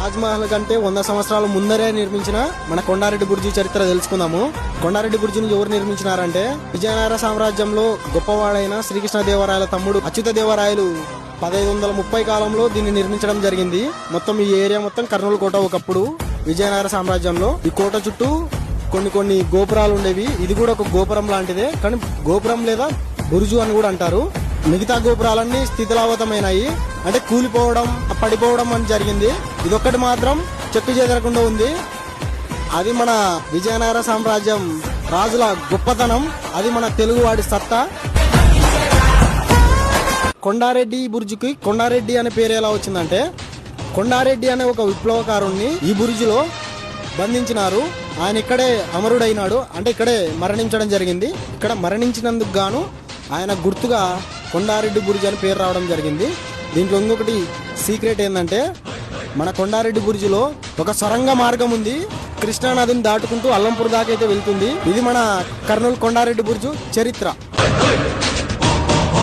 తాజ్ మహల్ కంటే 100 సంవత్సరాల ముందరే నిర్మించిన మన కొండారెడ్డి బుర్జీ చరిత్ర తెలుసుకుందాము. కొండారెడ్డి బుర్జిని ఎవరు నిర్మించినారంటే విజయనగర సామ్రాజ్యంలో గొప్పవాడైన శ్రీకృష్ణదేవరాయల తమ్ముడు అచ్యుతదేవరాయలు 1530 కాలంలో దీన్ని నిర్మించడం జరిగింది. మొత్తం ఈ ఏరియా మొత్తం కర్నూలు కోట ఒకప్పుడు విజయనగర సామ్రాజ్యంలో. ఈ కోట చుట్టూ కొన్ని గోపురాలు ఉండేవి. ఇది కూడా ఒక గోపురం లాంటిదే, కానీ గోపురం లేదా బురుజు అని కూడా అంటారు. మిగతా గోపురాలన్నీ స్థితిలావతమైనాయి, అంటే కూలిపోవడం పడిపోవడం అని జరిగింది. ఇదొక్కటి మాత్రం చెక్కు చెదరకుండా ఉంది. అది మన విజయనగర సామ్రాజ్యం రాజుల గొప్పతనం, అది మన తెలుగువాడి సత్తా. కొండారెడ్డి బుర్జుకి కొండారెడ్డి అనే పేరు ఎలా వచ్చిందంటే, కొండారెడ్డి అనే ఒక విప్లవకారుణ్ణి ఈ బురుజులో బంధించినారు. ఆయన ఇక్కడే అమరుడైనాడు, అంటే ఇక్కడే మరణించడం జరిగింది. ఇక్కడ మరణించినందుకు గాను ఆయన గుర్తుగా కొండారెడ్డి బురుజు అని పేరు రావడం జరిగింది. దీంట్లో ఇంకొకటి సీక్రెట్ ఏంటంటే, మన కొండారెడ్డి బురుజులో ఒక సొరంగ మార్గం ఉంది. కృష్ణా నదిని దాటుకుంటూ అల్లంపూర్ దాకా అయితే వెళ్తుంది. ఇది మన కర్నూలు కొండారెడ్డి బురుజు చరిత్ర.